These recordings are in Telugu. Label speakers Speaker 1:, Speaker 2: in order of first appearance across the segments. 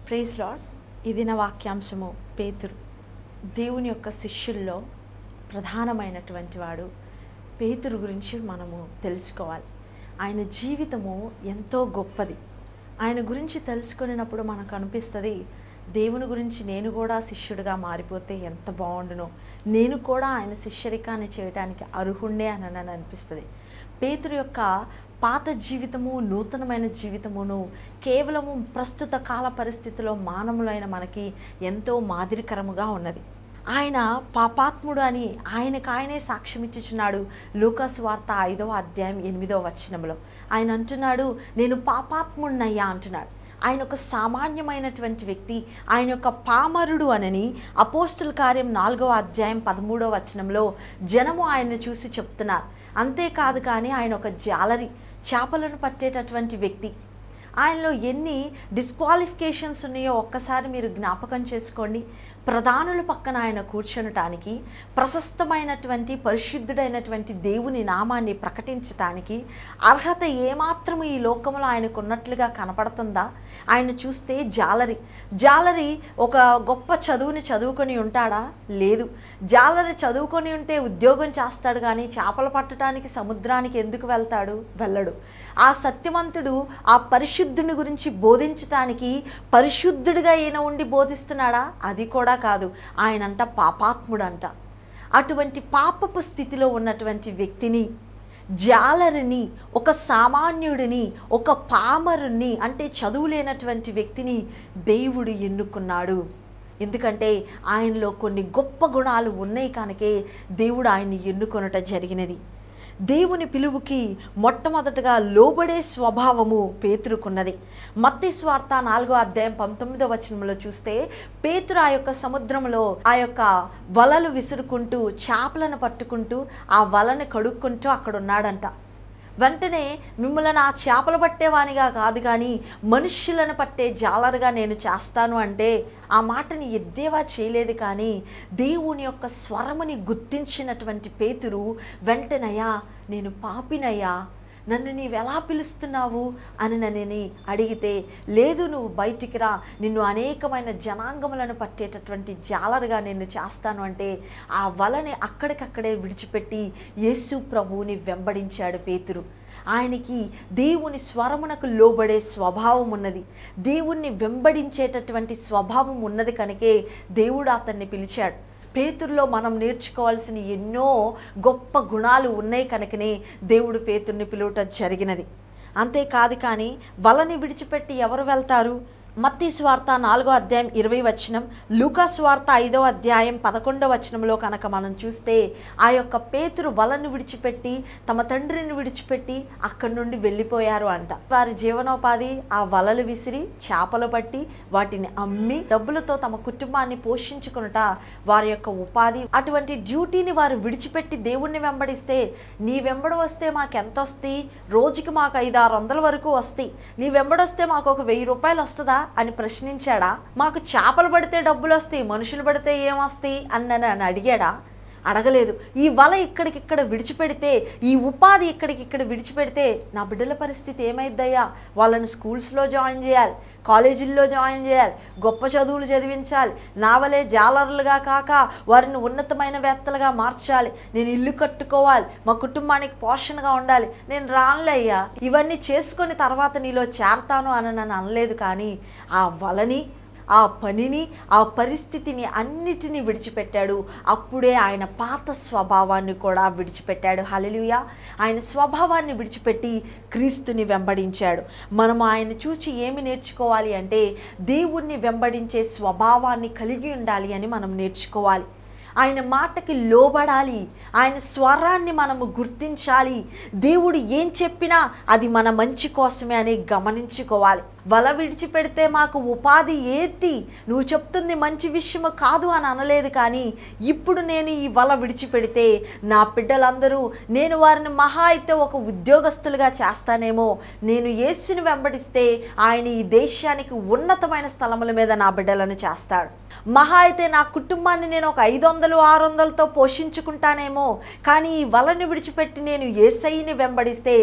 Speaker 1: Praise lord. ఇది నా వాక్యాంశము. పేతురు దేవుని యొక్క శిష్యుల్లో ప్రధానమైనటువంటి వాడు. పేతురు గురించి మనము తెలుసుకోవాలి. ఆయన జీవితము ఎంతో గొప్పది. ఆయన గురించి తెలుసుకున్నప్పుడు మనకు అనిపిస్తుంది, దేవుని గురించి నేను కూడా శిష్యుడిగా మారిపోతే ఎంత బాగుండునో, నేను కూడా ఆయన శిష్యరికాన్ని చేయడానికి అర్హుండే అని అనిపిస్తుంది. పేతురు యొక్క పాత జీవితము, నూతనమైన జీవితమును కేవలము ప్రస్తుత కాల పరిస్థితిలో మానవులైన మనకి ఎంతో మాదిరికరముగా ఉన్నది. ఆయన పాపాత్ముడు అని ఆయనకాయనే సాక్ష్యం ఇచ్చుచున్నాడు. లూకాసు వార్త 5వ అధ్యాయం 8వ వచనంలో ఆయన అంటున్నాడు, నేను పాపాత్ముడినయ్యా అంటున్నాడు. ఆయన ఒక సామాన్యమైనటువంటి వ్యక్తి, ఆయన యొక్క పామరుడు అనని అపోస్తుల కార్యం 4వ అధ్యాయం 13వ వచనంలో జనము ఆయన్ని చూసి చెప్తున్నారు. అంతేకాదు కానీ ఆయన ఒక జాలరి, చేపలను పట్టేటటువంటి వ్యక్తి. ఆయనలో ఎన్ని డిస్క్వాలిఫికేషన్స్ ఉన్నాయో ఒక్కసారి మీరు జ్ఞాపకం చేసుకోండి. ప్రధానుల పక్కన ఆయన కూర్చొనటానికి, ప్రశస్తమైనటువంటి పరిశుద్ధుడైనటువంటి దేవుని నామాన్ని ప్రకటించటానికి అర్హత ఏమాత్రము ఈ లోకంలో ఆయనకు ఉన్నట్లుగా కనపడుతుందా? ఆయన చూస్తే జాలరి ఒక గొప్ప చదువుని చదువుకొని ఉంటాడా? లేదు. జాలరి చదువుకొని ఉంటే ఉద్యోగం చేస్తాడు కానీ చేపలు పట్టడానికి సముద్రానికి ఎందుకు వెళ్తాడు? వెళ్ళడు. ఆ సత్యవంతుడు ఆ పరిశుద్ధుని గురించి బోధించటానికి పరిశుద్ధుడిగా ఈయన ఉండి బోధిస్తున్నాడా? అది కూడా కాదు. ఆయనంట పాపాత్ముడంట. అటువంటి పాపపు స్థితిలో ఉన్నటువంటి వ్యక్తిని, జాలరిని, ఒక సామాన్యుడిని, ఒక పామరుని, అంటే చదువు లేనటువంటి వ్యక్తిని దేవుడు ఎన్నుకున్నాడు. ఎందుకంటే ఆయనలో కొన్ని గొప్ప గుణాలు ఉన్నాయి కనుకే దేవుడు ఆయన్ని ఎన్నుకొనట జరిగినది. దేవుని పిలుపుకి మొట్టమొదటగా లోబడే స్వభావము పేతురుకున్నది. మత్తయి సువార్త 4వ అధ్యాయం 19వ వచనంలో చూస్తే పేతురు ఆ యొక్క సముద్రంలో ఆ యొక్క వలలు విసురుకుంటూ, చేపలను పట్టుకుంటూ, ఆ వలని కడుక్కుంటూ అక్కడ ఉన్నాడంట. వెంటనే మిమ్మల్ని ఆ చేపలు పట్టేవానిగా కాదు కానీ మనుష్యులను పట్టే జాలరుగా నేను చేస్తాను అంటే ఆ మాటని ఎద్దేవా చేయలేదు. కానీ దేవుని యొక్క స్వరముని గుర్తించినటువంటి పేతురు వెంటనయ్యా నేను పాపినయ్యా, నన్ను నీవెలా పిలుస్తున్నావు అని నన్ను అడిగితే, లేదు నువ్వు బయటికి రా, నిన్ను అనేకమైన జనాంగములను పట్టేటటువంటి జాలరుగా నేను చేస్తాను అంటే ఆ వలని అక్కడికక్కడే విడిచిపెట్టి యేసు ప్రభువుని వెంబడించాడు పేతురు. ఆయనకి దేవుని స్వరమునకు లోబడే స్వభావం ఉన్నది, దేవుణ్ణి వెంబడించేటటువంటి స్వభావం ఉన్నది కనుకే దేవుడు అతన్ని పిలిచాడు. పేతురులో మనం నేర్చుకోవాల్సిన ఎన్నో గొప్ప గుణాలు ఉన్నాయి కనుకనే దేవుడు పేతుర్ని పిలువటం జరిగినది. అంతేకాదు కానీ వలని విడిచిపెట్టి ఎవరు వెళ్తారు? మత్తయి సువార్త 4వ అధ్యాయం 20 వచనం, లూకా సువార్త 5వ అధ్యాయం 11వ వచనంలో కనుక మనం చూస్తే ఆ యొక్క పేతురు వలను విడిచిపెట్టి తమ తండ్రిని విడిచిపెట్టి అక్కడి నుండి వెళ్ళిపోయారు అంట. వారి జీవనోపాధి ఆ వలలు విసిరి చేపలు పట్టి వాటిని అమ్మి డబ్బులతో తమ కుటుంబాన్ని పోషించుకునుట వారి యొక్క ఉపాధి. అటువంటి డ్యూటీని వారు విడిచిపెట్టి దేవుణ్ణి వెంబడిస్తే, నీ వెంబడి వస్తే మాకు ఎంత వస్తాయి, రోజుకి మాకు 500-600 వరకు వస్తాయి, నీ వెంబడొస్తే మాకు ఒక 1000 రూపాయలు వస్తుందా అని ప్రశ్నించాడా? మాకు చేపలు పడితే డబ్బులు వస్తాయి, మనుషులు పడితే ఏమొస్తాయి అని అడిగాడా? అడగలేదు. ఈ వల ఇక్కడికిక్కడ విడిచిపెడితే, ఈ ఉపాధి ఇక్కడికిక్కడ విడిచిపెడితే నా బిడ్డల పరిస్థితి ఏమైద్దయ్యా? వాళ్ళని స్కూల్స్లో జాయిన్ చేయాలి, కాలేజీల్లో జాయిన్ చేయాలి, గొప్ప చదువులు చదివించాలి, నావలే జాలర్లుగా కాక వారిని ఉన్నతమైన వేత్తలుగా మార్చాలి, నేను ఇల్లు కట్టుకోవాలి, మా కుటుంబానికి పోషణగా ఉండాలి. నేను రానులే అయ్యా, ఇవన్నీ చేసుకొని తర్వాత నీలో చేరతాను అని నన్ను అనలేదు. కానీ ఆ వలని, ఆ పనిని, ఆ పరిస్థితిని అన్నిటినీ విడిచిపెట్టాడు. అప్పుడే ఆయన పాత స్వభావాన్ని కూడా విడిచిపెట్టాడు. హల్లెలూయా. ఆయన స్వభావాన్ని విడిచిపెట్టి క్రీస్తుని వెంబడించాడు. మనం ఆయన చూసి ఏమి నేర్చుకోవాలి అంటే, దేవుణ్ణి వెంబడించే స్వభావాన్ని కలిగి ఉండాలి అని మనం నేర్చుకోవాలి. ఆయన మాటకి లోబడాలి, ఆయన స్వరాన్ని మనము గుర్తించాలి. దేవుడు ఏం చెప్పినా అది మన మంచి కోసమే అని గమనించుకోవాలి. వల విడిచిపెడితే మాకు ఉపాధి ఏంటి, నువ్వు చెప్తుంది మంచి విషయము కాదు అని అనలేదు. కానీ ఇప్పుడు నేను ఈ వల విడిచిపెడితే నా బిడ్డలందరూ, నేను వారిని మహా అయితే ఒక ఉద్యోగస్తులుగా చేస్తానేమో, నేను యేసుని వెంబడిస్తే ఆయన ఈ దేశానికి ఉన్నతమైన స్థలముల మీద నా బిడ్డలను చేస్తాడు. మహా అయితే నా కుటుంబాన్ని నేను ఒక 500-600తో పోషించుకుంటానేమో, కానీ ఈ వలని విడిచిపెట్టి నేను యేసయ్యని వెంబడిస్తే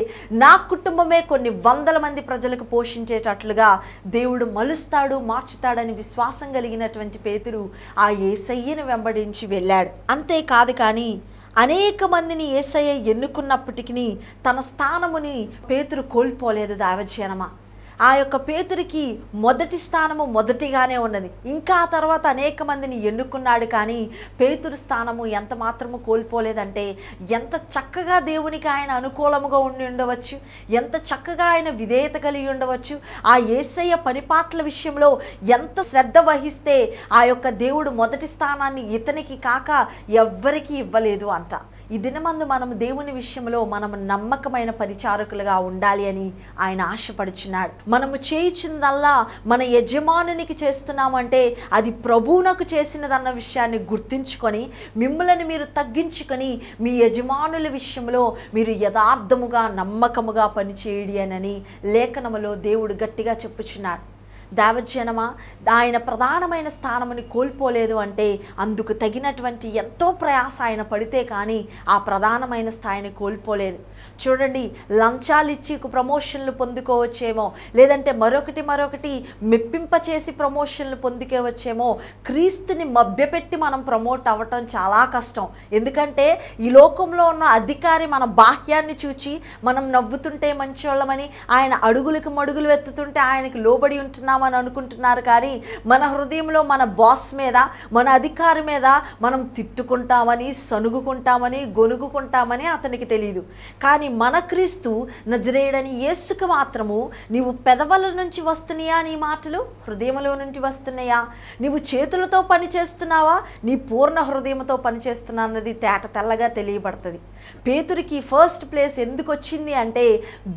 Speaker 1: నా కుటుంబమే కొన్ని 100 మంది ప్రజలకు పోషించేటట్లుగా దేవుడు మలుస్తాడు, మార్చుతాడని విశ్వాసం కలిగినటువంటి పేతురు ఆ యేసయ్యని వెంబడించి వెళ్ళాడు. అంతేకాదు కానీ అనేక మందిని యేసయ్య ఎన్నుకున్నప్పటికీ తన స్థానముని పేతురు కోల్పోలేదు. దైవజనమా, ఆ యొక్క పేతురికి మొదటి స్థానము మొదటిగానే ఉన్నది. ఇంకా ఆ తర్వాత అనేక మందిని ఎన్నుకున్నాడు. కానీ పేతురు స్థానము ఎంత మాత్రము కోల్పోలేదంటే, ఎంత చక్కగా దేవునికి ఆయన అనుకూలముగా ఉండి ఉండవచ్చు, ఎంత చక్కగా ఆయన విధేయత కలిగి ఉండవచ్చు, ఆ యేసయ్య పనిపాట్ల విషయంలో ఎంత శ్రద్ధ వహిస్తే ఆ యొక్క దేవుడు మొదటి స్థానాన్ని ఇతనికి కాక ఎవ్వరికీ ఇవ్వలేదు అంట. ఈ దినమందు మనము దేవుని విషయంలో మనము నమ్మకమైన పరిచారకులుగా ఉండాలి అని ఆయన ఆశపడుచున్నాడు. మనము చేయించిందల్లా మన యజమానునికి చేస్తున్నామంటే అది ప్రభువునకు చేసినదన్న విషయాన్ని గుర్తించుకొని మిమ్మల్ని మీరు తగ్గించుకొని మీ యజమానుల విషయంలో మీరు యథార్థముగా నమ్మకముగా పనిచేయడి అని లేఖనములో దేవుడు గట్టిగా చెప్పుచున్నాడు. దేవజనమా, ఆయన ప్రధానమైన స్థానముని కోల్పోలేదు అంటే అందుకు తగినటువంటి ఎంతో ప్రయాస ఆయన పడితే కానీ ఆ ప్రధానమైన స్థాయిని కోల్పోలేదు. చూడండి, లంచాలు ఇచ్చి ప్రమోషన్లు పొందుకోవచ్చేమో, లేదంటే మరొకటి మెప్పింపచేసి ప్రమోషన్లు పొందుకోవచ్చేమో. క్రీస్తుని మభ్యపెట్టి మనం ప్రమోట్ అవ్వటం చాలా కష్టం. ఎందుకంటే ఈ లోకంలో ఉన్న అధికారి మన బాహ్యాన్ని చూచి మనం నవ్వుతుంటే మంచోళ్ళమని, ఆయన అడుగులకు మడుగులు ఎత్తుతుంటే ఆయనకి లోబడి ఉంటున్నామని అనుకుంటున్నారు. కానీ మన హృదయంలో మన బాస్ మీద, మన అధికారి మీద మనం తిట్టుకుంటామని, సనుగుకుంటామని, గొనుగుకుంటామని అతనికి తెలియదు. కానీ మన క్రీస్తు నజరేయుడని యేసుకు మాత్రము, నీవు పెదవుల నుంచి వస్తున్నాయా నీ మాటలు, హృదయంలో నుంచి వస్తున్నాయా, నీవు చేతులతో పని చేస్తున్నావా, నీ పూర్ణ హృదయంతో పనిచేస్తున్నా అన్నది తేట తెల్లగా తెలియబడుతుంది. పేతురికి ఫస్ట్ ప్లేస్ ఎందుకు వచ్చింది అంటే,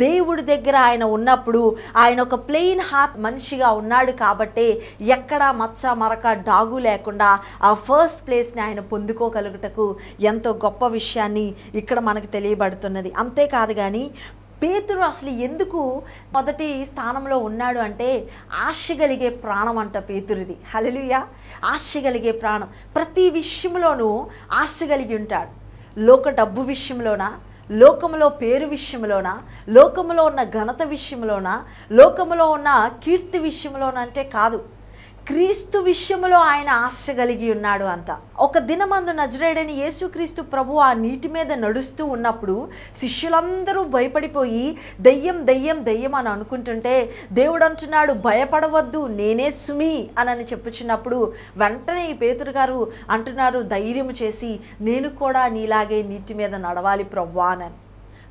Speaker 1: దేవుడి దగ్గర ఆయన ఉన్నప్పుడు ఆయన ఒక ప్లెయిన్ హార్ట్ మనిషిగా ఉన్నాడు కాబట్టి ఎక్కడా మచ్చ మరక డాగు లేకుండా ఆ ఫస్ట్ ప్లేస్ని ఆయన పొందుకోగలుగుటకు ఎంతో గొప్ప విషయాన్ని ఇక్కడ మనకు తెలియబడుతున్నది. అంతేకాదు కానీ పేతురు అసలు ఎందుకు మొదటి స్థానంలో ఉన్నాడు అంటే, ఆశ కలిగే ప్రాణం అంట పేతురిది. హల్లెలూయా. ఆశ కలిగే ప్రాణం. ప్రతి విషయంలోనూ ఆశ కలిగి ఉంటాడు. లోక డబ్బు విషయంలోనా, లోకములో పేరు విషయంలోనా, లోకములో ఉన్న ఘనత విషయంలోనా, లోకములో ఉన్న కీర్తి విషయంలోనంటే కాదు, క్రీస్తు విషయంలో ఆయన ఆశ కలిగి ఉన్నాడు అంట. ఒక దినమందు నజరేయుడైన యేసుక్రీస్తు ప్రభు ఆ నీటి మీద నడుస్తూ ఉన్నప్పుడు శిష్యులందరూ భయపడిపోయి దెయ్యం దెయ్యం దెయ్యం అని అనుకుంటుంటే దేవుడు అంటున్నాడు, భయపడవద్దు, నేనే సుమి అని చెప్పుచున్నప్పుడు వెంటనే ఈ పేతురు గారు అంటున్నారు ధైర్యం చేసి, నేను కూడా నీలాగే నీటి మీద నడవాలి ప్రభువా అని.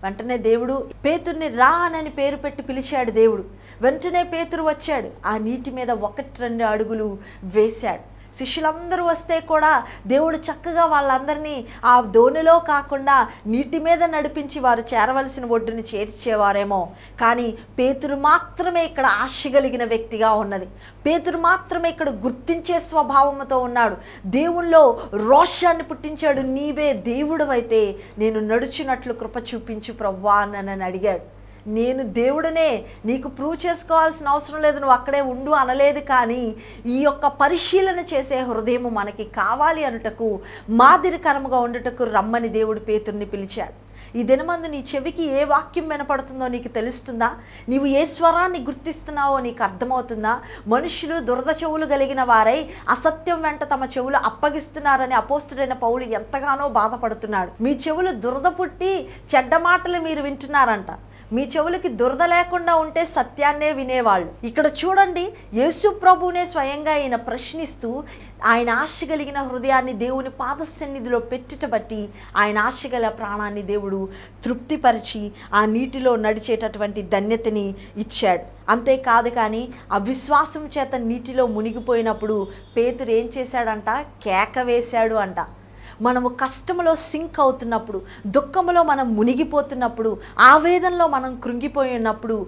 Speaker 1: వెంటనే దేవుడు పేతుర్ని రా అని పేరు పెట్టి పిలిచాడు దేవుడు. వెంటనే పేతురు వచ్చాడు. ఆ నీటి మీద 1-2 అడుగులు వేశాడు. శిష్యులందరూ వస్తే కూడా దేవుడు చక్కగా వాళ్ళందరినీ ఆ దోణిలో కాకుండా నీటి మీద నడిపించి వారు చేరవలసిన ఒడ్డుని చేర్చేవారేమో. కానీ పేతురు మాత్రమే ఇక్కడ ఆశ కలిగిన వ్యక్తిగా ఉన్నది. పేతురు మాత్రమే ఇక్కడ గుర్తించే స్వభావంతో ఉన్నాడు. దేవుల్లో రోషాన్ని పుట్టించాడు. నీవే దేవుడవైతే నేను నడుచున్నట్లు కృప చూపించు ప్రభువా అని అడిగాడు. నేను దేవుడనే, నీకు ప్రూవ్ చేసుకోవాల్సిన అవసరం లేదు, నువ్వు అక్కడే ఉండు అనలేదు. కానీ ఈ యొక్క పరిశీలన చేసే హృదయం మనకి కావాలి అనుటకు, మాదిరికరముగా ఉండుటకు రమ్మని దేవుడు పేతుర్ని పిలిచాడు. ఈ దినమందు నీ చెవికి ఏ వాక్యం వినపడుతుందో నీకు తెలుస్తుందా? నీవు ఏ స్వరాన్ని గుర్తిస్తున్నావో నీకు అర్థమవుతుందా? మనుషులు దురద చెవులు కలిగిన వారై అసత్యం వెంట తమ చెవులు అప్పగిస్తున్నారని అపోస్తుడైన పౌలు ఎంతగానో బాధపడుతున్నాడు. మీ చెవులు దురద పుట్టి చెడ్డ మాటలు మీరు వింటున్నారంట. మీ చెవులకి దురద లేకుండా ఉంటే సత్యాన్నే వినేవాళ్ళు. ఇక్కడ చూడండి, యేసు ప్రభువునే స్వయంగా ఆయన ప్రశ్నిస్తూ ఆయన ఆశ కలిగిన హృదయాన్ని దేవుని పాద సన్నిధిలో పెట్టుట బట్టి ఆయన ఆశ గల ప్రాణాన్ని దేవుడు తృప్తిపరిచి ఆ నీటిలో నడిచేటటువంటి ధన్యతని ఇచ్చాడు. అంతేకాదు కానీ అవిశ్వాసం చేత నీటిలో మునిగిపోయినప్పుడు పేతురు ఏం చేశాడంట? కేక వేశాడు అంట. మనము కష్టంలో సింక్ అవుతున్నప్పుడు, దుఃఖంలో మనం మునిగిపోతున్నప్పుడు, ఆవేదనలో మనం కృంగిపోయి ఉన్నప్పుడు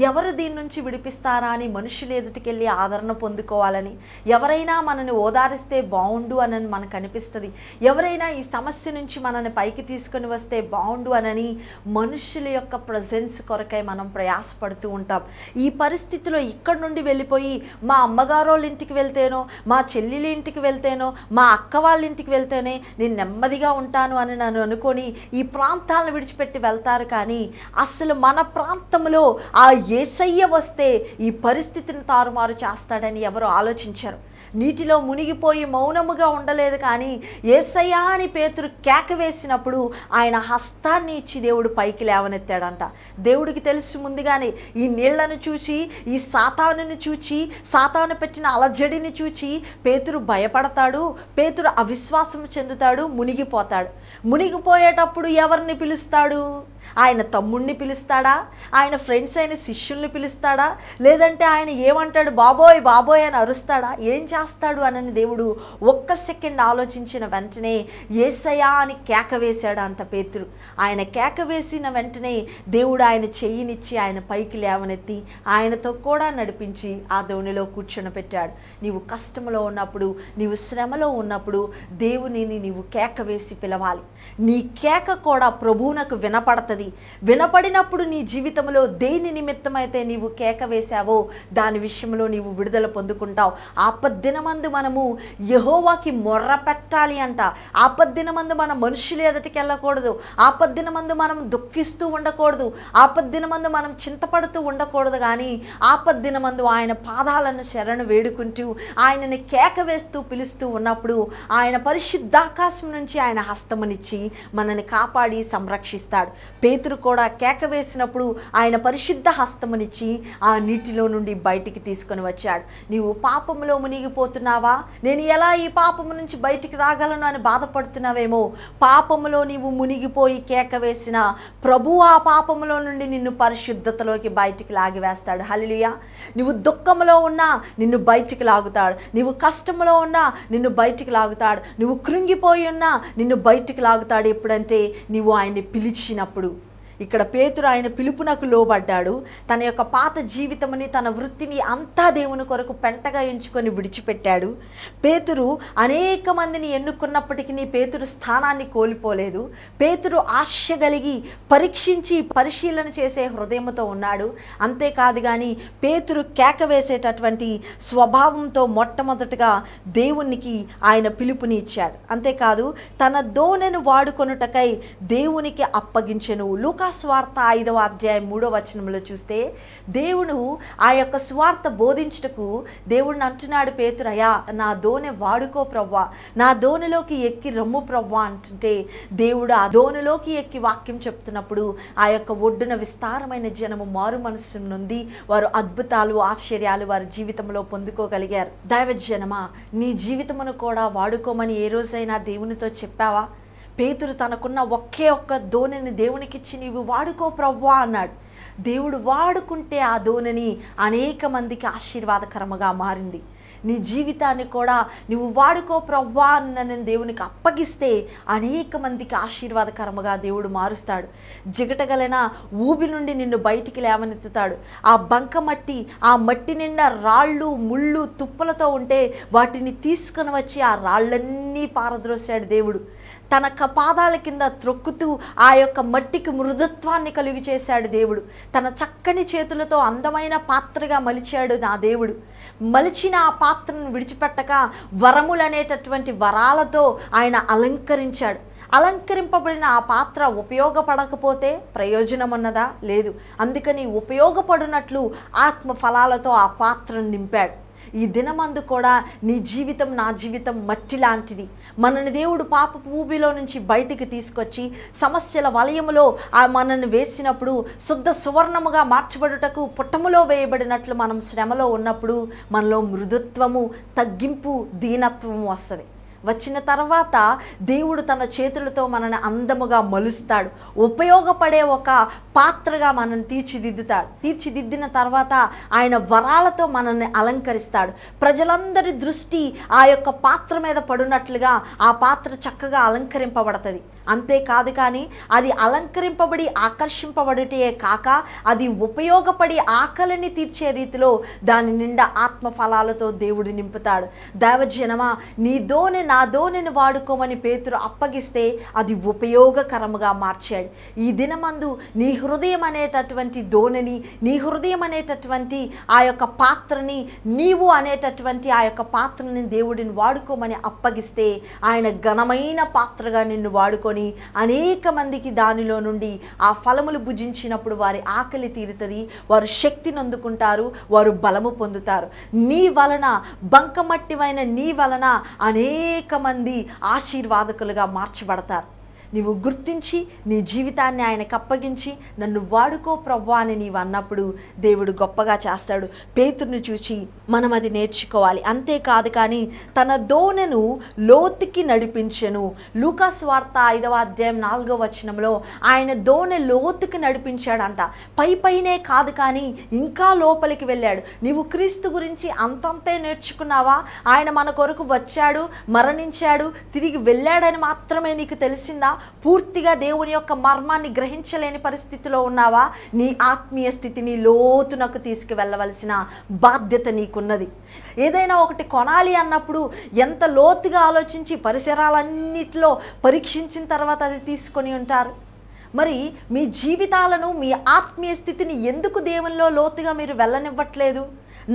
Speaker 1: ఎవరు దీని నుంచి విడిపిస్తారా అని మనుషులు ఎదుటికెళ్ళి ఆదరణ పొందుకోవాలని, ఎవరైనా మనని ఓదారిస్తే బాగుండు అని మనకు అనిపిస్తుంది. ఎవరైనా ఈ సమస్య నుంచి మనని పైకి తీసుకొని వస్తే బాగుండు అని మనుషుల యొక్క ప్రజెన్స్ కొరకై మనం ప్రయాసపడుతూ ఉంటాం. ఈ పరిస్థితిలో ఇక్కడ నుండి వెళ్ళిపోయి మా అమ్మగారోళ్ళ ఇంటికి వెళ్తేనో, మా చెల్లెలి ఇంటికి వెళ్తేనో, మా అక్క వాళ్ళ ఇంటికి వెళ్తేనే నేను నెమ్మదిగా ఉంటాను అని నన్ను అనుకొని ఈ ప్రాంతాలను విడిచిపెట్టి వెళ్తారు. కానీ అసలు మన ప్రాంతంలో ఆ యేసయ్య వస్తే ఈ పరిస్థితిని తారుమారు చేస్తాడని ఎవరు ఆలోచించారు. నీటిలో మునిగిపోయి మౌనముగా ఉండలేదు. కానీ యేసయ్య అని పేతురు కేక వేసినప్పుడు ఆయన హస్తాన్ని ఇచ్చి దేవుడు పైకి లేవనెత్తాడంట. దేవుడికి తెలుసు ముందుగానే ఈ నీళ్లను చూచి, ఈ సాతానుని చూచి, సాతాను పెట్టిన అలజడిని చూచి పేతురు భయపడతాడు, పేతురు అవిశ్వాసం చెందుతాడు, మునిగిపోతాడు. మునిగిపోయేటప్పుడు ఎవరిని పిలుస్తాడు? ఆయన తమ్ముడిని పిలుస్తాడా? ఆయన ఫ్రెండ్స్ అయిన శిష్యుల్ని పిలుస్తాడా? లేదంటే ఆయన ఏమంటాడు? బాబోయ్ బాబోయ్ అని అరుస్తాడా? ఏం చేస్తాడు అని దేవుడు ఒక్క సెకండ్ ఆలోచించిన వెంటనే యేసయ్యా అని కేక వేశాడు అంట పేతురు. ఆయన కేక వేసిన వెంటనే దేవుడు ఆయన చెయ్యినిచ్చి ఆయన పైకి లేవనెత్తి ఆయనతో కూడా నడిపించి ఆ దోణిలో కూర్చొని పెట్టాడు. నీవు కష్టంలో ఉన్నప్పుడు, నీవు శ్రమలో ఉన్నప్పుడు దేవునిని నీవు కేక వేసి పిలవాలి. నీ కేక కూడా ప్రభువునకు వినపడతది. వినపడినప్పుడు నీ జీవితంలో దేని నిమిత్తమైతే నీవు కేక వేశావో దాని విషయంలో నీవు విడుదల పొందుకుంటావు. ఆపద్దినమందు మనము యెహోవాకి మొర్ర పెట్టాలి అంట. ఆపద్దినమందు మనం మనుషుల ఎదుటికి వెళ్ళకూడదు. ఆపద్దినమందు మనం దుఃఖిస్తూ ఉండకూడదు. ఆపద్దినమందు మనం చింతపడుతూ ఉండకూడదు. కానీ ఆపద్దినమందు ఆయన పాదాలను శరణు వేడుకుంటూ ఆయనని కేక వేస్తూ పిలుస్తూ ఉన్నప్పుడు ఆయన పరిశుద్ధాకాశం నుంచి ఆయన హస్తమునిచ్చి మనని కాపాడి సంరక్షిస్తాడు. పేతురు కూడా కేక వేసినప్పుడు ఆయన పరిశుద్ధ హస్తమునిచ్చి ఆ నీటిలో నుండి బయటికి తీసుకొని వచ్చాడు. నీవు పాపములో మునిగిపోతున్నావా? నేను ఎలా ఈ పాపము నుంచి బయటికి రాగలను అని బాధపడుతున్నావేమో. పాపములో నీవు మునిగిపోయి కేక వేసిన ప్రభువు ఆ పాపములో నుండి నిన్ను పరిశుద్ధతలోకి బయటికి లాగివేస్తాడు. హల్లెలూయా. నువ్వు దుఃఖంలో ఉన్నా నిన్ను బయటికి లాగుతాడు. నువ్వు కష్టంలో ఉన్నా నిన్ను బయటికి లాగుతాడు. నువ్వు కృంగిపోయి ఉన్నా నిన్ను బయటికి లాగుతాడు. ఎప్పుడంటే నీవు ఆయన్ని పిలిచినప్పుడు. ఇక్కడ పేతురు ఆయన పిలుపునకు లోబడ్డాడు. తన యొక్క పాత జీవితముని, తన వృత్తిని అంతా దేవుని కొరకు పెంటగా ఎంచుకొని విడిచిపెట్టాడు. పేతురు అనేక మందిని ఎన్నుకున్నప్పటికీ పేతురు స్థానాన్ని కోల్పోలేదు. పేతురు ఆశ కలిగి పరీక్షించి పరిశీలన చేసే హృదయంతో ఉన్నాడు. అంతేకాదు కానీ పేతురు కేక వేసేటటువంటి స్వభావంతో మొట్టమొదటిగా దేవునికి ఆయన పిలుపుని ఇచ్చాడు. అంతేకాదు తన దోణెను వాడుకొనుటకై దేవునికి అప్పగించెను. లూకా స్వార్థ 5వ అధ్యాయం 3వ వచనంలో చూస్తే దేవుడు ఆ యొక్క స్వార్థ బోధించుటకు దేవుడిని అంటున్నాడు, పేతురయ్యా నా దోణె వాడుకో ప్రవ్వా, నా దోణిలోకి ఎక్కి రమ్ము ప్రవ్వా అంటుంటే దేవుడు ఆ దోణిలోకి ఎక్కి వాక్యం చెప్తున్నప్పుడు ఆ యొక్క ఒడ్డున విస్తారమైన జనము మారు మనస్సు నుండి వారు అద్భుతాలు ఆశ్చర్యాలు వారి జీవితంలో పొందుకోగలిగారు. దైవజనమా, నీ జీవితమును కూడా వాడుకోమని ఏ రోజైనా దేవునితో చెప్పావా? పేతురు తనకున్న ఒకే ఒక్క దోణిని దేవునికిచ్చి నీవు వాడుకో ప్రభువా అన్నాడు. దేవుడు వాడుకుంటే ఆ దోణిని అనేక మందికి ఆశీర్వాదకరముగా మారింది. నీ జీవితాన్ని కూడా నువ్వు వాడుకో ప్రభువా అని నేను దేవునికి అప్పగిస్తే అనేక మందికి ఆశీర్వాదకరముగా దేవుడు మారుస్తాడు. జిగటగలైన ఊబి నుండి నిన్ను బయటికి లేవనెత్తుతాడు. ఆ బంకమట్టి, ఆ మట్టి నిండా రాళ్ళు ముళ్ళు తుప్పలతో ఉంటే వాటిని తీసుకుని వచ్చి ఆ రాళ్ళన్నీ పారద్రోశాడు దేవుడు. తన పాదాల కింద త్రొక్కుతూ ఆ యొక్క మట్టికి మృదుత్వాన్ని కలుగు చేశాడు దేవుడు. తన చక్కని చేతులతో అందమైన పాత్రగా మలిచాడు నా దేవుడు. మలిచిన ఆ పాత్రను విడిచిపెట్టక వరములనేటటువంటి వరాలతో ఆయన అలంకరించాడు. అలంకరింపబడిన ఆ పాత్ర ఉపయోగపడకపోతే ప్రయోజనం ఉన్నదా? లేదు. అందుకని ఉపయోగపడినట్లు ఆత్మ ఫలాలతో ఆ పాత్రను నింపాడు. ఈ దినమందు కూడా నీ జీవితం నా జీవితం మట్టి లాంటిది. మనని దేవుడు పాపపు ఊబిలో నుంచి బయటికి తీసుకొచ్చి సమస్యల వలయములో మనల్ని వేసినప్పుడు శుద్ధ సువర్ణముగా మార్చబడుటకు పుట్టములో వేయబడినట్లు మనం శ్రమలో ఉన్నప్పుడు మనలో మృదుత్వము, తగ్గింపు, దీనత్వము వస్తుంది. వచ్చిన తర్వాత దేవుడు తన చేతులతో మనల్ని అందముగా మలుస్తాడు. ఉపయోగపడే ఒక పాత్రగా మనల్ని తీర్చిదిద్దిన తర్వాత ఆయన వరాలతో మనల్ని అలంకరిస్తాడు. ప్రజలందరి దృష్టి ఆ యొక్క పాత్ర మీద పడినట్లుగా ఆ పాత్ర చక్కగా అలంకరింపబడుతుంది. అంతేకాదు కానీ అది అలంకరింపబడి ఆకర్షింపబడితే కాక అది ఉపయోగపడి ఆకలిని తీర్చే రీతిలో దాని నిండా ఆత్మ ఫలాలతో దేవుడు నింపుతాడు. దైవజనమా, నీ దోణి నా దోణిని వాడుకోమని పేతురు అప్పగిస్తే అది ఉపయోగకరముగా మార్చాడు. ఈ దినమందు నీ హృదయం అనేటటువంటి దోణిని, నీ హృదయం అనేటటువంటి ఆ యొక్క పాత్రని, నీవు అనేటటువంటి ఆ యొక్క పాత్రని దేవుడిని వాడుకోమని అప్పగిస్తే ఆయన ఘనమైన పాత్రగా నిన్ను వాడుకొని అనేక మందికి దానిలో నుండి ఆ ఫలములు భుజించినప్పుడు వారి ఆకలి తీరుతుంది, వారు శక్తిని అందుకుంటారు, వారు బలము పొందుతారు. నీ వలన, బంకమట్టివైన నీ వలన అనేక మంది ఆశీర్వాదకులుగా మార్చబడతారు. నీవు గుర్తించి నీ జీవితాన్ని ఆయనకు అప్పగించి నన్ను వాడుకో ప్రభువా అని నీవు అన్నప్పుడు దేవుడు గొప్పగా చేస్తాడు. పేతురుని చూసి మనం అది నేర్చుకోవాలి. అంతేకాదు కానీ తన దోణెను లోతుకి నడిపించెను. లూకాసు వార్త 5వ అధ్యాయం 4వ వచనంలో ఆయన దోణె లోతుకి నడిపించాడంట. పైనే కాదు కానీ ఇంకా లోపలికి వెళ్ళాడు. నీవు క్రీస్తు గురించి అంతంతే నేర్చుకున్నావా? ఆయన మన కొరకు వచ్చాడు, మరణించాడు, తిరిగి వెళ్ళాడని మాత్రమే నీకు తెలిసిందా? పూర్తిగా దేవుని యొక్క మర్మాన్ని గ్రహించలేని పరిస్థితిలో ఉన్నావా? నీ ఆత్మీయ స్థితిని లోతునకు తీసుకువెళ్ళవలసిన బాధ్యత నీకున్నది. ఏదైనా ఒకటి కొనాలి అన్నప్పుడు ఎంత లోతుగా ఆలోచించి పరిసరాలన్నిటిలో పరీక్షించిన తర్వాత అది తీసుకొని ఉంటారు. మరి మీ జీవితాలను, మీ ఆత్మీయ స్థితిని ఎందుకు దేవునిలో లోతుగా మీరు వెళ్ళనివ్వట్లేదు?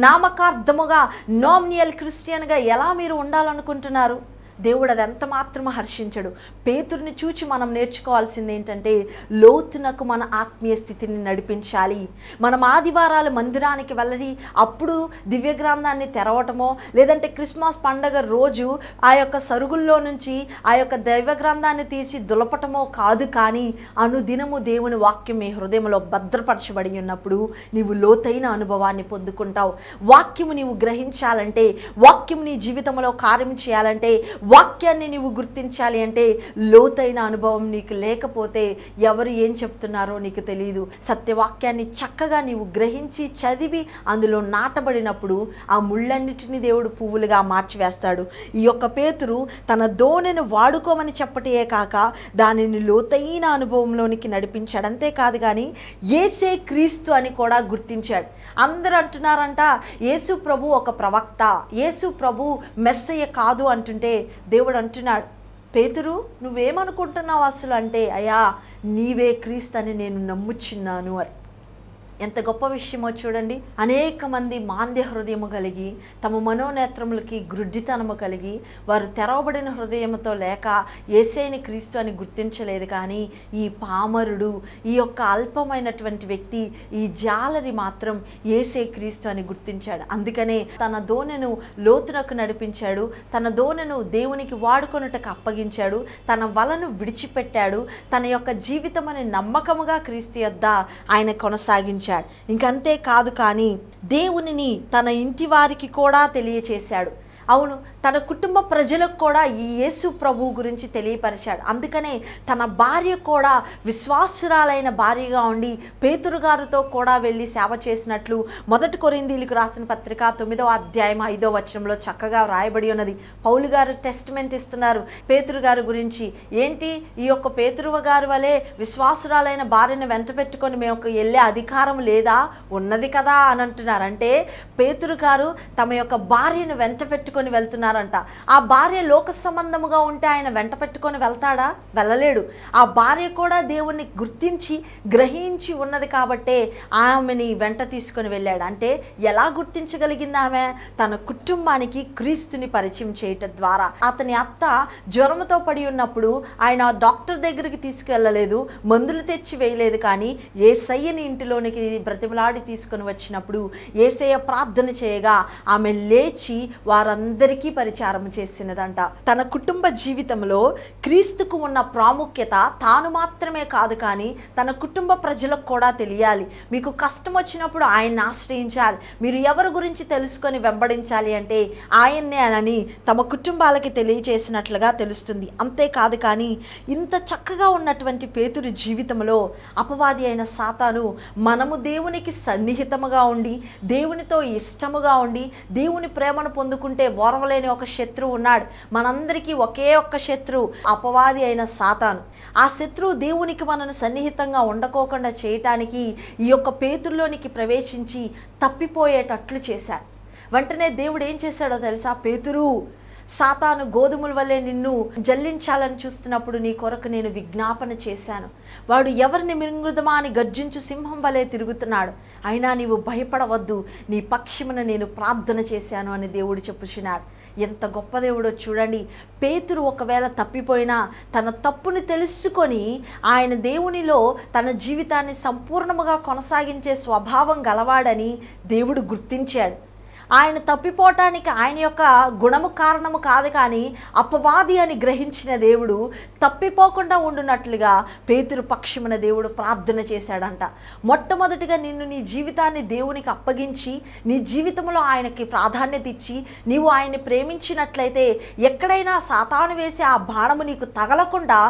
Speaker 1: నామకార్థముగా నామినల్ క్రిస్టియన్గా ఎలా మీరు ఉండాలనుకుంటున్నారు? దేవుడు అది ఎంత మాత్రమూ హర్షించడు. పేతురుని చూచి మనం నేర్చుకోవాల్సింది ఏంటంటే లోతునకు మన ఆత్మీయ స్థితిని నడిపించాలి. మనం ఆదివారాలు మందిరానికి వెళ్ళి అప్పుడు దివ్య గ్రంథాన్ని తెరవటమో, లేదంటే క్రిస్మస్ పండగ రోజు ఆ యొక్క సరుగుల్లో నుంచి ఆ యొక్క దైవ గ్రంథాన్ని తీసి దులపటమో కాదు. కానీ అనుదినము దేవుని వాక్యం మీ హృదయంలో భద్రపరచబడి ఉన్నప్పుడు నీవు లోతైన అనుభవాన్ని పొందుకుంటావు. వాక్యము నీవు గ్రహించాలంటే, వాక్యం నీ జీవితంలో కార్యం చేయాలంటే, వాక్యాన్ని నీవు గుర్తించాలి అంటే లోతైన అనుభవం నీకు లేకపోతే ఎవరు ఏం చెప్తున్నారో నీకు తెలియదు. సత్యవాక్యాన్ని చక్కగా నీవు గ్రహించి చదివి అందులో నాటబడినప్పుడు ఆ ముళ్ళన్నిటిని దేవుడు పువ్వులుగా మార్చివేస్తాడు. ఈ యొక్క పేతురు తన దోణెను వాడుకోమని చెప్పటే కాక దానిని లోతైన అనుభవంలోనికి నడిపించాడు. అంతేకాదు కానీ యేసే క్రీస్తు అని కూడా గుర్తించాడు. అందరూ అంటున్నారంట యేసు ప్రభు ఒక ప్రవక్త, యేసు ప్రభు మెస్సయ్య కాదు అంటుంటే దేవుడు అంటున్నాడు, పేతురు నువ్వేమనుకుంటున్నావు అసలు అంటే, అయ్యా నీవే క్రీస్తు అని నేను నమ్ముచున్నాను అని. ఎంత గొప్ప విషయమో చూడండి. అనేక మంది మాంద్య హృదయము కలిగి, తమ మనోనేత్రములకి గ్రుడ్డితనము కలిగి, వారు తెరవబడిన హృదయంతో లేక యేసేని క్రీస్తు అని గుర్తించలేదు. కానీ ఈ పామరుడు, ఈ యొక్క అల్పమైనటువంటి వ్యక్తి, ఈ జాలరి మాత్రం యేసే క్రీస్తు అని గుర్తించాడు. అందుకనే తన దోణెను లోతునకు నడిపించాడు, తన దోణెను దేవునికి వాడుకొనుటకు అప్పగించాడు, తన వలను విడిచిపెట్టాడు, తన యొక్క జీవితమని నమ్మకముగా క్రీస్తు యొద్ద ఆయన కొనసాగించాడు. ఇంకంతే కాదు కానీ దేవునిని తన ఇంటి వారికి కూడా తెలియచేశాడు. అవును, తన కుటుంబ ప్రజలకు కూడా ఈ యేసు ప్రభు గురించి తెలియపరిచాడు. అందుకనే తన భార్య కూడా విశ్వాసురాలైన భార్యగా ఉండి పేతురు గారితో కూడా వెళ్ళి సేవ చేసినట్లు 1 కొరింథీయులకు రాసిన పత్రిక 9వ అధ్యాయం 5వ వచనంలో చక్కగా వ్రాయబడి ఉన్నది. పౌలు గారు టెస్టిమెంట్ ఇస్తున్నారు పేతురు గారి గురించి. ఏంటి, ఈ యొక్క పేతురు గారి వలె విశ్వాసురాలైన భార్యను వెంట పెట్టుకొని మేము వెళ్ళే అధికారం లేదా? ఉన్నది కదా అని అంటున్నారు. అంటే పేతురు గారు తమ యొక్క భార్యను వెంట పెట్టుకొని వెళ్తున్నారంట. ఆ భార్య లోక సంబంధముగా ఉంటే ఆయన వెంట పెట్టుకొని వెళ్తాడా? వెళ్ళలేడు. ఆ భార్య కూడా దేవుణ్ణి గుర్తించి గ్రహించి ఉన్నది కాబట్టే ఆమెని వెంట తీసుకొని వెళ్ళాడు. అంటే ఎలా గుర్తించగలిగింది ఆమె? తన కుటుంబానికి క్రీస్తుని పరిచయం చేయటం ద్వారా. అతని అత్త జ్వరంతో పడి ఉన్నప్పుడు ఆయన డాక్టర్ దగ్గరికి తీసుకెళ్ళలేదు, మందులు తెచ్చి వేయలేదు. కానీ యేసయ్యని ఇంటిలోనికి బ్రతిమలాడి తీసుకొని వచ్చినప్పుడు యేసయ్య ప్రార్థన చేయగా ఆమె లేచి వారందరికీ పరిచారం చేసినదంట. తన కుటుంబ జీవితంలో క్రీస్తుకు ఉన్న ప్రాముఖ్యత తాను మాత్రమే కాదు, కానీ తన కుటుంబ ప్రజలకు కూడా తెలియాలి. మీకు కష్టం వచ్చినప్పుడు ఆయన్ని ఆశ్రయించాలి. మీరు ఎవరి గురించి తెలుసుకొని వెంబడించాలి అంటే ఆయన్నే అని తమ కుటుంబాలకి తెలియజేసినట్లుగా తెలుస్తుంది. అంతేకాదు, కానీ ఇంత చక్కగా ఉన్నటువంటి పేతురు జీవితంలో అపవాది అయిన సాతాను మనము దేవునికి సన్నిహితముగా ఉండి దేవునితో ఇష్టముగా ఉండి దేవుని ప్రేమను పొందుకుంటే ఓర్వలేని ఒక శత్రువు ఉన్నాడు. మనందరికీ ఒకే ఒక్క శత్రువు, అపవాది అయిన సాతాను. ఆ శత్రువు దేవునికి మనను సన్నిహితంగా ఉండకోకుండా చేయటానికి ఈ యొక్క పేతురులోనికి ప్రవేశించి తప్పిపోయేటట్లు చేశాడు. వెంటనే దేవుడు ఏం చేశాడో తెలుసా? పేతురు, సాతాను గోధుమల వల్లే నిన్ను జల్లించాలని చూస్తున్నప్పుడు నీ కొరకు నేను విజ్ఞాపన చేశాను. వాడు ఎవరిని మింగుదమా అని గర్జించు సింహం వలె తిరుగుతున్నాడు, అయినా నీవు భయపడవద్దు, నీ పక్షమున నేను ప్రార్థన చేశాను అని దేవుడు చెప్పుచున్నాడు. ఎంత గొప్ప దేవుడో చూడండి. పేతురు ఒకవేళ తప్పిపోయినా తన తప్పుని తెలుసుకొని ఆయన దేవునిలో తన జీవితాన్ని సంపూర్ణముగా కొనసాగించే స్వభావం గలవాడని దేవుడు గుర్తించాడు. ఆయన తప్పిపోవటానికి ఆయన యొక్క గుణము కారణము కాదు, కానీ అపవాది అని గ్రహించిన దేవుడు తప్పిపోకుండా ఉండునట్లుగా పేతురు పక్షమున దేవుడు ప్రార్థన చేశాడంట. మొట్టమొదటిగా నిన్ను నీ జీవితాన్ని దేవునికి అప్పగించి నీ జీవితంలో ఆయనకి ప్రాధాన్యత ఇచ్చి నీవు ఆయన్ని ప్రేమించినట్లయితే ఎక్కడైనా సాతాను వేసి ఆ బాణము నీకు తగలకుండా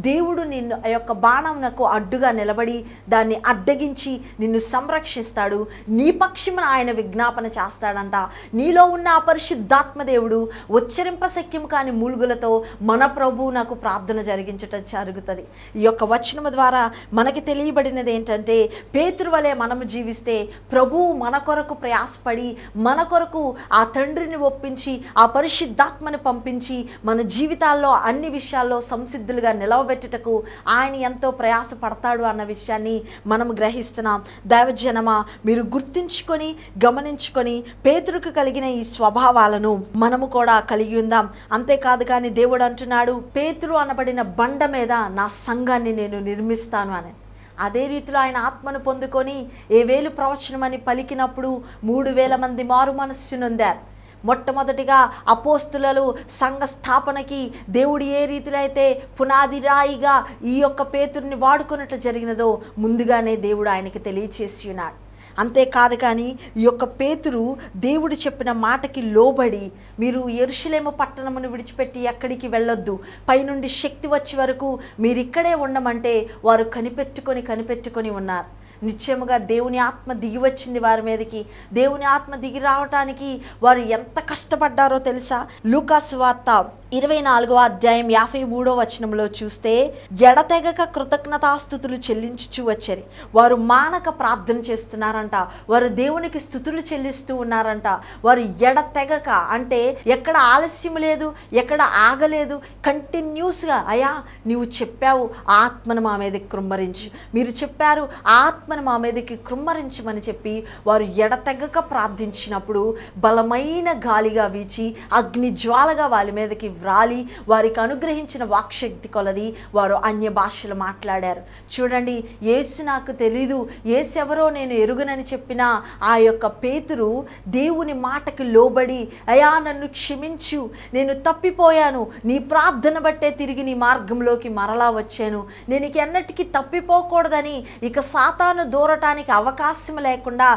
Speaker 1: దేవుడు నిన్ను ఆ యొక్క బాణమునకు అడ్డుగా నిలబడి దాన్ని అడ్డగించి నిన్ను సంరక్షిస్తాడు. నీ పక్షమున ఆయన విజ్ఞాపన చేస్తాడంట. నీలో ఉన్న ఆ పరిశుద్ధాత్మ దేవుడు ఉచ్చరింపశక్యము కాని మూలుగులతో మన ప్రభు నాకు ప్రార్థన జరిగించటం జరుగుతుంది. ఈ యొక్క వచనము ద్వారా మనకి తెలియబడినది ఏంటంటే పేతురు వలె మనము జీవిస్తే ప్రభువు మన కొరకు ప్రయాసపడి మన కొరకు ఆ తండ్రిని ఒప్పించి ఆ పరిశుద్ధాత్మని పంపించి మన జీవితాల్లో అన్ని విషయాల్లో సంసిద్ధులుగా నిలవబెట్టుటకు ఆయన ఎంతో ప్రయాసపడతాడు అన్న విషయాన్ని మనం గ్రహిస్తున్నాం. దైవజనమా, మీరు గుర్తించుకొని గమనించుకొని పేతురుకు కలిగిన ఈ స్వభావాలను మనము కూడా కలిగి ఉందాం. అంతేకాదు, కానీ దేవుడు అంటున్నాడు, పేతురు అనబడిన బండ మీద నా సంఘాన్ని నేను నిర్మిస్తాను అని. అదే రీతిలో ఆయన ఆత్మను పొందుకొని ఏవేలు ప్రవచనమని పలికినప్పుడు 3000 మంది మారు మనస్సు నొందారు. మొట్టమొదటిగా అపోస్తులు సంఘ స్థాపనకి దేవుడు ఏ రీతిలో అయితే పునాది రాయిగా ఈ యొక్క పేతురుని వాడుకున్నట్లు జరిగినదో ముందుగానే దేవుడు ఆయనకి తెలియచేసి ఉన్నాడు. అంతేకాదు, కానీ ఈ యొక్క పేతురు దేవుడు చెప్పిన మాటకి లోబడి మీరు యెరూషలేము పట్టణమును విడిచిపెట్టి ఎక్కడికి వెళ్ళొద్దు, పైనుండి శక్తి వచ్చే వరకు మీరు ఇక్కడే ఉండమంటే వారు కనిపెట్టుకొని ఉన్నారు. నిశ్చయముగా దేవుని ఆత్మ దిగి వచ్చింది వారి మీదకి. దేవుని ఆత్మ దిగి రావటానికి వారు ఎంత కష్టపడ్డారో తెలుసా? లూకాసు వార్త 24వ అధ్యాయం 53వ వచనంలో చూస్తే, ఎడతెగక కృతజ్ఞతాస్తుతులు చెల్లించుచు వచ్చరి. వారు మానక ప్రార్థన చేస్తున్నారంట. వారు దేవునికి స్తుతులు చెల్లిస్తూ ఉన్నారంట. వారు ఎడతెగక అంటే ఎక్కడ ఆలస్యం లేదు, ఎక్కడ ఆగలేదు, కంటిన్యూస్గా అయ్యా నీవు చెప్పావు ఆత్మను మా మీదకి కృమ్మరించు, మీరు చెప్పారు ఆత్మను మా మీదకి కృమ్మరించమని చెప్పి వారు ఎడతెగక ప్రార్థించినప్పుడు బలమైన గాలిగా వీచి అగ్ని జ్వాలగా వాళ్ళ మీదకి వ్రాలి వారికి అనుగ్రహించిన వాక్శక్తి కొలది వారు అన్య భాషలు మాట్లాడారు. చూడండి, యేసు నాకు తెలీదు, యేసు ఎవరో నేను ఎరుగనని చెప్పిన ఆ యొక్క పేతురు దేవుని మాటకి లోబడి, అయ్యా నన్ను క్షమించు, నేను తప్పిపోయాను, నీ ప్రార్థన బట్టే తిరిగి నీ మార్గంలోకి మరలా వచ్చాను, నేను ఇక ఎన్నటికీ తప్పిపోకూడదని ఇక సాతాను దూరటానికి అవకాశం లేకుండా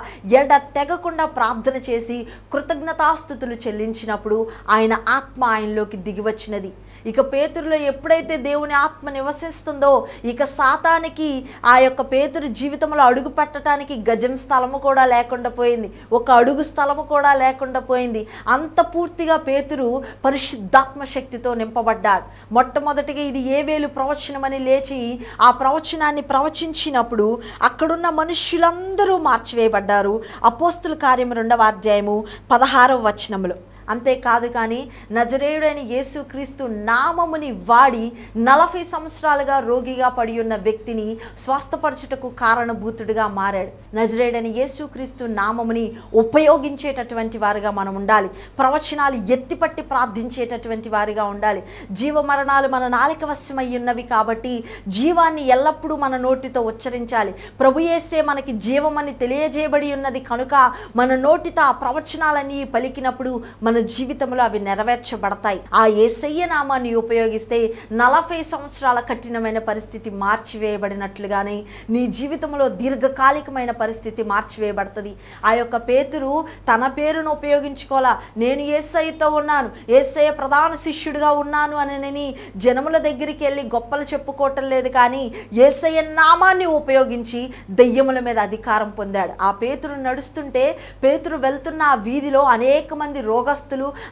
Speaker 1: తెగకుండా ప్రార్థన చేసి కృతజ్ఞతాస్తుతులు చెల్లించినప్పుడు ఆయన ఆత్మ ఆయనలోకి దిగివచ్చినది. ఇక పేతురులో ఎప్పుడైతే దేవుని ఆత్మ నివసిస్తుందో ఇక సాతానికి ఆ యొక్క పేతురు జీవితంలో అడుగు పెట్టడానికి గజం స్థలము కూడా లేకుండా పోయింది, ఒక అడుగు స్థలము కూడా లేకుండా పోయింది. అంత పూర్తిగా పేతురు పరిశుద్ధాత్మ శక్తితో నింపబడ్డాడు. మొట్టమొదటిగా ఇది ఏవేలు ప్రవచనం అని లేచి ఆ ప్రవచనాన్ని ప్రవచించినప్పుడు అక్కడున్న మనుష్యులందరూ మార్చివేయబడ్డారు. అపోస్తుల కార్యం 2వ అధ్యాయము 16వ వచనములో. అంతేకాదు కానీ నజరేయుడైన యేసుక్రీస్తు నామముని వాడి 40 సంవత్సరాలుగా రోగిగా పడి ఉన్న వ్యక్తిని స్వస్థపరచుటకు కారణభూతుడిగా మారాడు. నజరేయుడైన యేసుక్రీస్తు నామముని ఉపయోగించేటటువంటి వారిగా మనం ఉండాలి. ప్రవచనాలు ఎత్తిపట్టి ప్రార్థించేటటువంటి వారిగా ఉండాలి. జీవమరణాలు మన నాలిక వశమై ఉన్నవి కాబట్టి జీవాన్ని ఎల్లప్పుడూ మన నోటితో ఉచ్చరించాలి. ప్రభు యేసే మనకి జీవమని తెలియజేయబడి ఉన్నది కనుక మన నోటితో ఆ ప్రవచనాలన్నీ పలికినప్పుడు మన జీవితంలో అవి నెరవేర్చబడతాయి. ఆ యేసయ్య నామాన్ని ఉపయోగిస్తే 40 సంవత్సరాల కఠినమైన పరిస్థితి మార్చివేయబడినట్లుగానే నీ జీవితంలో దీర్ఘకాలికమైన పరిస్థితి మార్చివేయబడుతుంది. ఆ యొక్క పేతురు తన పేరును ఉపయోగించుకోవాలా, నేను యేసయ్యతో ఉన్నాను, యేసయ్య ప్రధాన శిష్యుడిగా ఉన్నాను అని జనముల దగ్గరికి వెళ్ళి గొప్పలు చెప్పుకోవటం లేదు, కానీ యేసయ్య నామాన్ని ఉపయోగించి దెయ్యముల మీద అధికారం పొందాడు. ఆ పేతురు నడుస్తుంటే పేతురు వెళ్తున్న ఆ వీధిలో అనేక మంది రోగస్తులు,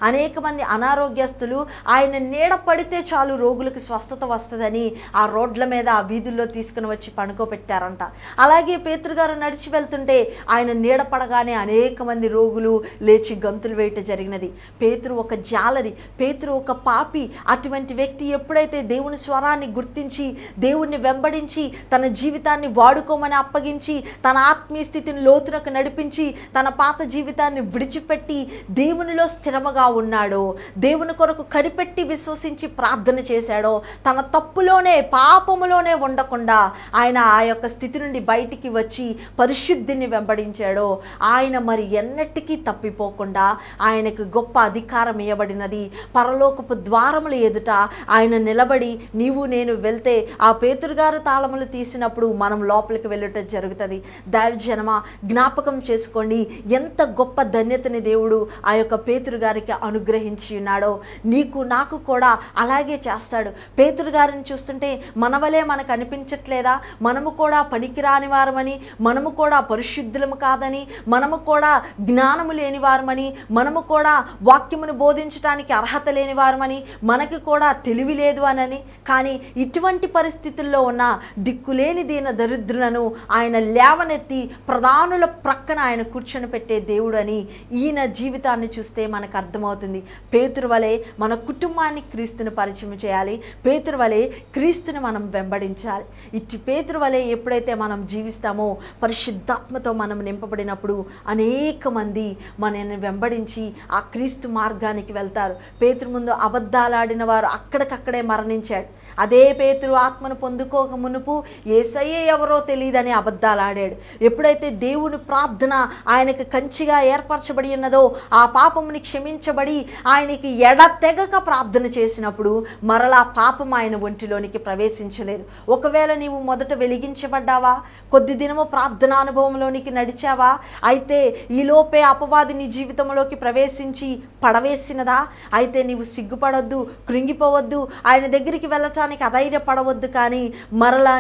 Speaker 1: అనేక మంది అనారోగ్యస్తులు ఆయన నీడ పడితే చాలు రోగులకు స్వస్థత వస్తుందని ఆ రోడ్ల మీద ఆ వీధుల్లో తీసుకుని వచ్చి పడుకోబెట్టారంట. అలాగే పేతురు గారు నడిచి వెళ్తుంటే ఆయన నీడ పడగానే అనేక మంది రోగులు లేచి గంతులు వేయటం జరిగినది. పేతురు ఒక జాలరి, పేతురు ఒక పాపి. అటువంటి వ్యక్తి ఎప్పుడైతే దేవుని స్వరాన్ని గుర్తించి దేవుణ్ణి వెంబడించి తన జీవితాన్ని వాడుకోమని అప్పగించి తన ఆత్మీయ స్థితిని లోతునకు నడిపించి తన పాత జీవితాన్ని విడిచిపెట్టి దేవునిలో స్థిరముగా ఉన్నాడో, దేవుని కొరకు కనిపెట్టి విశ్వసించి ప్రార్థన చేశాడో, తన తప్పులోనే పాపములోనే ఉండకుండా ఆయన ఆ యొక్క స్థితి నుండి బయటికి వచ్చి పరిశుద్ధిని వెంబడించాడో, ఆయన మరి ఎన్నటికీ తప్పిపోకుండా ఆయనకు గొప్ప అధికారం ఇవ్వబడినది. పరలోకపు ద్వారముల ఎదుట ఆయన నిలబడి నీవు నేను వెళ్తే ఆ పేతురు గారు తాళములు తీసినప్పుడు మనం లోపలికి వెళ్ళటం జరుగుతుంది. దైవజనమా, జ్ఞాపకం చేసుకోండి ఎంత గొప్ప ధన్యతని దేవుడు ఆ యొక్క పేతురు గారికి అనుగ్రహించి ఉన్నాడో. నీకు నాకు కూడా అలాగే చేస్తాడు. పేతురు గారిని చూస్తుంటే మనవలే మనకు అనిపించట్లేదా? మనము కూడా పనికిరాని వారమని, మనము కూడా పరిశుద్ధులము కాదని, మనము కూడా జ్ఞానము లేని వారమని, మనము కూడా వాక్యమును బోధించడానికి అర్హత లేని వారమని, మనకి కూడా తెలివి లేదు అనని. కానీ ఇటువంటి పరిస్థితుల్లో ఉన్న దిక్కులేని దీన దరిద్రులను ఆయన లేవనెత్తి ప్రధానుల ప్రక్కన ఆయన కూర్చొని పెట్టే దేవుడు అని ఈయన జీవితాన్ని చూస్తే మనకు అర్థమవుతుంది. పేతురు వలె మన కుటుంబాన్ని క్రీస్తుని పరిచయం చేయాలి. పేతురు వలె క్రీస్తుని మనం వెంబడించాలి. ఇట్టి పేతురు వలె ఎప్పుడైతే మనం జీవిస్తామో పరిశుద్ధాత్మతో మనం నింపబడినప్పుడు అనేక మంది మనల్ని వెంబడించి ఆ క్రీస్తు మార్గానికి వెళ్తారు. పేతురు ముందు అబద్ధాలాడిన వారు అక్కడికక్కడే మరణించాడు. అదే పేతురు ఆత్మను పొందుకోక మునుపు యేసయ్య ఎవరో తెలియదని అబద్ధాలాడాడు. ఎప్పుడైతే దేవుని ప్రార్థన ఆయనకు కంచిగా ఏర్పరచబడి ఉన్నదో ఆ పాపముని క్షమించబడి ఆయనకి ఎడతెగక ప్రార్థన చేసినప్పుడు మరలా పాపం ఆయన ఒంటిలోనికి ప్రవేశించలేదు. ఒకవేళ నీవు మొదట వెలిగించబడ్డావా, కొద్ది దినము ప్రార్థనా అనుభవంలోనికి నడిచావా, అయితే ఈలోపే అపవాది నీ జీవితంలోకి ప్రవేశించి పడవేసినదా, అయితే నీవు సిగ్గుపడొద్దు, కృంగిపోవద్దు, ఆయన దగ్గరికి వెళ్ళటానికి అధైర్యపడవద్దు. కానీ మరలా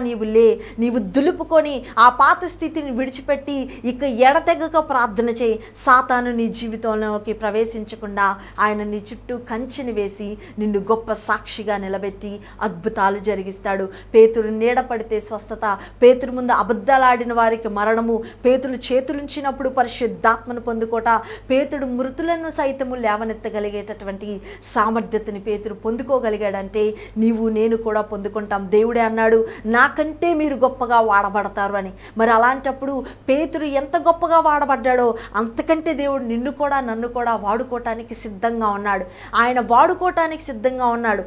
Speaker 1: నీవు దులుపుకొని ఆ పాత స్థితిని విడిచిపెట్టి ఇక ఎడతెగక ప్రార్థన చేయి. సాతాను నీ జీవితంలోకి ప్రవేశించకుండా ఆయన నీ చుట్టూ కంచెని వేసి నిన్ను గొప్ప సాక్షిగా నిలబెట్టి అద్భుతాలు జరిగిస్తాడు. పేతురు నీడ పడితే స్వస్థత, పేతురు ముందు అబద్ధాలాడిన వారికి మరణము, పేతురు చేతులుంచినప్పుడు పరిశుద్ధాత్మను పొందుకోట, పేతుడు మృతులను సైతము లేవనెత్తగలిగేటటువంటి సామర్థ్యతని పేతురు పొందుకోగలిగాడంటే నీవు నేను కూడా పొందుకుంటాం. దేవుడే అన్నాడు నాకంటే మీరు గొప్పగా వాడబడతారు అని. మరి అలాంటప్పుడు పేతురు ఎంత గొప్పగా వాడబడ్డాడో అంతకంటే దేవుడు నిన్ను కూడా నన్ను కూడా వాడుకోవటానికి సిద్ధంగా ఉన్నాడు. ఆయన వాడుకోవటానికి సిద్ధంగా ఉన్నాడు.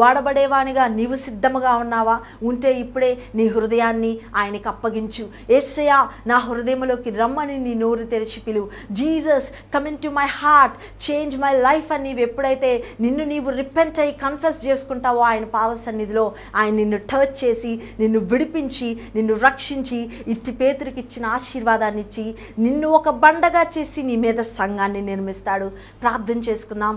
Speaker 1: వాడబడేవానిగా నీవు సిద్ధంగా ఉన్నావా? ఉంటే ఇప్పుడే నీ హృదయాన్ని ఆయనకి అప్పగించు. యేసయ్యా, నా హృదయంలోకి రమ్మని నీ నోరు తెరిచి పిలువు. Jesus, come in to my heart, change my life అని నీవు ఎప్పుడైతే నీవు రిపెంట్ అయ్యి కన్ఫెస్ చేసుకుంటావో ఆయన పాద సన్నిధిలో ఆయన నిన్ను టచ్ చేసి, నిన్ను విడిపించి, నిన్ను రక్షించి, ఇట్టి పేతురికి ఇచ్చిన ఆశీర్వాదాన్ని ఇచ్చి, నిన్ను ఒక బండగా చేసి నీ మీద సంఘాన్ని నిర్మిస్తాడు. ప్రార్థన చేసుకుందాం.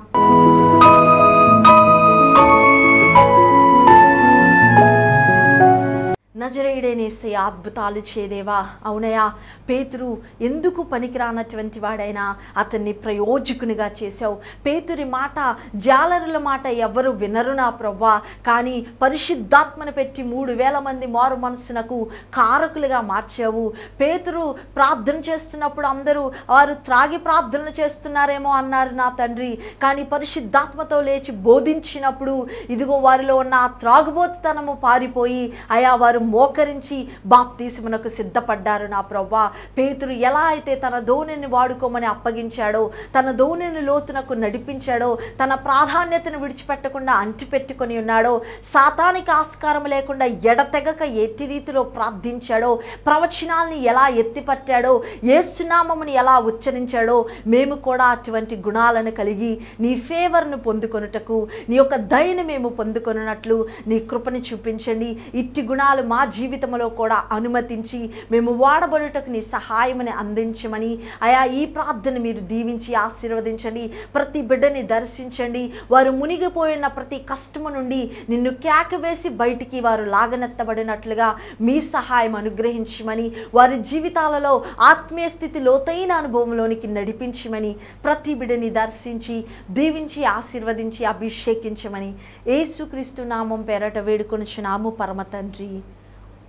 Speaker 1: నజరేయుడైన యేసయ్య, అద్భుతాలు చేదేవా. అవునయ్యా, పేతురు ఎందుకు పనికిరానటువంటి వాడైనా అతన్ని ప్రయోజకునిగా చేశావు. పేతురి మాట, జాలరుల మాట ఎవరు వినరు నా ప్రభువా. కానీ పరిశుద్ధాత్మను పెట్టి 3,000 మంది మారు మనసునకు కారకులుగా మార్చావు. పేతురు ప్రార్థన చేస్తున్నప్పుడు అందరూ వారు త్రాగి ప్రార్థనలు చేస్తున్నారేమో అన్నారు నా తండ్రి. కానీ పరిశుద్ధాత్మతో లేచి బోధించినప్పుడు ఇదిగో వారిలో ఉన్న ఆ త్రాగుబోతుతనము పారిపోయి అయా వారు మోకరించి బాప్తీసమునకు సిద్ధపడ్డారు నా ప్రభువా. పేతురు ఎలా అయితే తన దోణిని వాడుకోమని అప్పగించాడో, తన దోణిని లోతునకు నడిపించాడో, తన ప్రాధాన్యతను విడిచిపెట్టకుండా అంటిపెట్టుకొని ఉన్నాడో, సాతానికి ఆస్కారం లేకుండా ఎడతెగక ఎట్టి రీతిలో ప్రార్థించాడో, ప్రవచనాల్ని ఎలా ఎత్తిపట్టాడో, యేసునామముని ఎలా ఉచ్చరించాడో, మేము కూడా అటువంటి గుణాలను కలిగి నీ ఫేవర్ను పొందుకొనుటకు, నీ యొక్క దయను మేము పొందుకొనున్నట్లు నీ కృపని చూపించండి. ఇట్టి గుణాలు మా జీవితంలో కూడా అనుమతించి మేము వాడబడుటకు నీ సహాయమని అందించమని అయా ఈ ప్రార్థన మీరు దీవించి ఆశీర్వదించండి. ప్రతి బిడ్డని దర్శించండి. వారు మునిగిపోయిన ప్రతి కష్టము నుండి నిన్ను కేకవేసి బయటికి వారు లాగనెత్తబడినట్లుగా మీ సహాయం అనుగ్రహించమని, వారి జీవితాలలో ఆత్మీయ స్థితి లోతైన అనుభవంలోనికి నడిపించమని, ప్రతి బిడ్డని దర్శించి దీవించి ఆశీర్వదించి అభిషేకించమని యేసుక్రీస్తు నామం పేరట వేడుకొనుచున్నాము పరమ తండ్రి.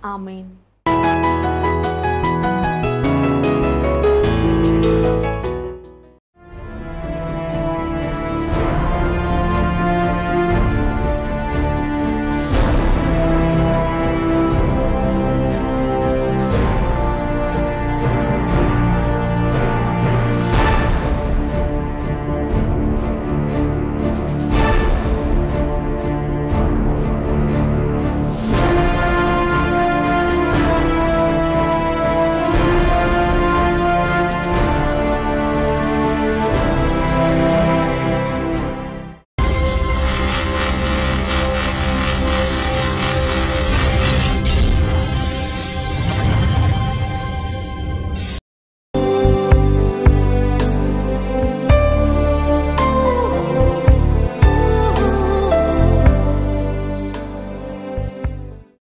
Speaker 1: ఆమేన్.